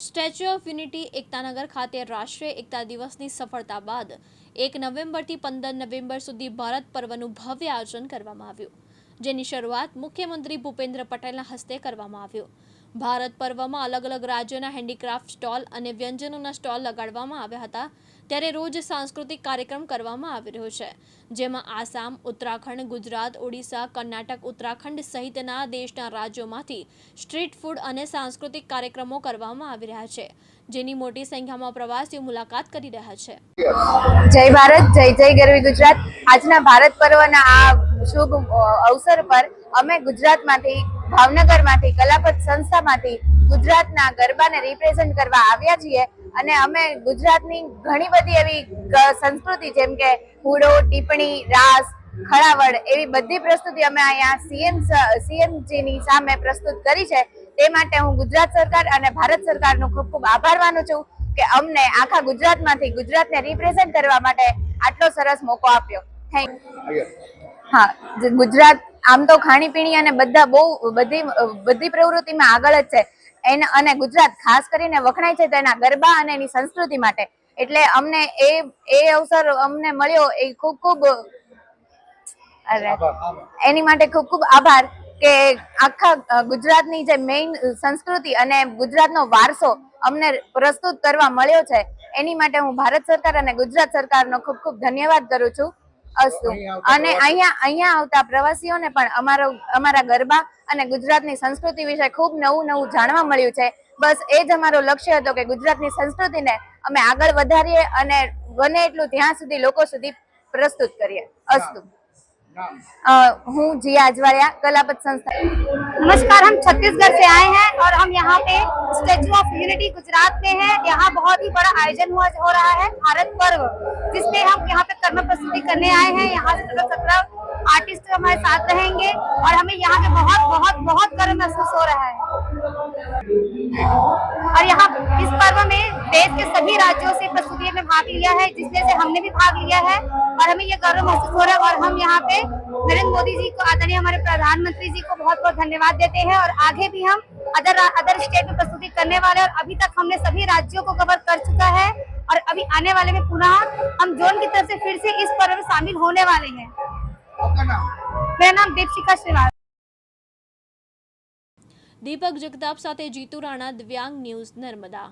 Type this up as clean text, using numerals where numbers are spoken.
Statue of unity Ektanagar ખાતે રાષ્ટ્રીય એકતા દિવસની સફળતા બાદ 1 નવેમ્બરથી 15 નવેમ્બર સુધી ભારત પર્વનું ભવ્ય આયોજન કરવામાં આવ્યું, જેની શરૂઆત મુખ્યમંત્રી ભૂપેન્દ્ર પટેલના હસ્તે કરવામાં આવ્યું। ભારત પર્વમાં અલગ અલગ રાજ્યોના હેન્ડીક્રાફ્ટ સ્ટોલ અને વ્યંજનોના સ્ટોલ લગાડવામાં આવ્યા હતા, ત્યારે રોજ સાંસ્કૃતિક કાર્યક્રમ કરવામાં આવી રહ્યો છે, જેમાં આસામ, ઉત્તરાખંડ, ગુજરાત, ઓડિશા, કર્ણાટક, ઉત્તરાખંડ સહિતના દેશના રાજ્યોમાંથી સ્ટ્રીટ ફૂડ અને સાંસ્કૃતિક કાર્યક્રમો કરવામાં આવી રહ્યા છે, જેની મોટી સંખ્યામાં પ્રવાસીઓ મુલાકાત કરી રહ્યા છે। જય ભારત, જય જય ગરવી ગુજરાત। આજના ભારત પર્વના આ શુભ અવસર પર અમે ગુજરાતમાંથી, ભાવનગરમાંથી, કલાપત સંસ્થામાંથી ગુજરાતના ગરબાને રિપ્રેઝન્ટ કરવા આવ્યા છીએ અને અમે ગુજરાતની ઘણી બધી એવી સંસ્કૃતિ જેમ કે હુડો, ટીપણી, રાસ, ખડાવડ એવી બધી પ્રસ્તુતિ અમે અહીંયા સીએમજીની સામે પ્રસ્તુત કરી છે। તે માટે હું ગુજરાત સરકાર અને ભારત સરકારનો ખૂબ ખૂબ આભાર માનું છું કે અમને આખા ગુજરાતમાંથી ગુજરાતને રિપ્રેઝન્ટ કરવા માટે આટલો સરસ મોકો આપ્યો। Thank you. હા, ગુજરાત આમ તો ખાણીપીણી અને બધી પ્રવૃત્તિમાં આગળ જ છે અને ગુજરાત ખાસ કરીને વખણાય છે તેના ગરબા અને એની સંસ્કૃતિ માટે। એટલે અમને એ અવસર અમને મળ્યો એ ખૂબ એની માટે ખૂબ આભાર કે આખા ગુજરાતની જે મેઇન સંસ્કૃતિ અને ગુજરાતનો વારસો અમને પ્રસ્તુત કરવા મળ્યો છે, એની માટે હું ભારત સરકાર અને ગુજરાત સરકારનો ખૂબ ધન્યવાદ કરું છું। અસ્તુ। અને અહીંયા આવતા પ્રવાસીઓને પણ અમારા ગરબા અને ગુજરાતની સંસ્કૃતિ વિશે ખૂબ નવું જાણવા મળ્યું છે। બસ એ જ અમારો લક્ષ્ય હતો કે ગુજરાતની સંસ્કૃતિને અમે આગળ વધારીએ અને બને એટલું ત્યાં સુધી લોકો સુધી પ્રસ્તુત કરીએ। અસ્તુ। हूँ जिया अजवालिया, कलापत संस्था। नमस्कार, हम छत्तीसगढ़ से आए हैं और हम यहाँ पे स्टेच्यू ऑफ यूनिटी गुजरात में हैं। यहाँ बहुत ही बड़ा आयोजन हो रहा है भारत पर्व, जिसमें हम यहाँ पे कर्म प्रस्तुति करने आए हैं। यहाँ से 17 आर्टिस्ट हमारे साथ रहेंगे और हमें यहाँ पे बहुत गर्व महसूस हो रहा है। और यहाँ इस पर्व में देश के सभी राज्यों से प्रस्तुति में भाग लिया है, जिसमें से हमने भी भाग लिया है और हमें ये गर्व महसूस हो रहा है। और हम यहाँ पे नरेंद्र मोदी जी को, आदरणीय हमारे प्रधानमंत्री जी को बहुत धन्यवाद देते हैं और आगे भी हम अदर स्टेट में प्रस्तुति करने वाले और अभी तक हमने सभी राज्यों को कवर कर चुका है और अभी आने वाले में पुनः हम जोन की तरफ से फिर से इस पर्व में शामिल होने वाले हैं। मेरा नाम दीपशिखा श्रीवास्तव। दीपक जगताप साथे जीतू राणा, दिव्यांग न्यूज, नर्मदा।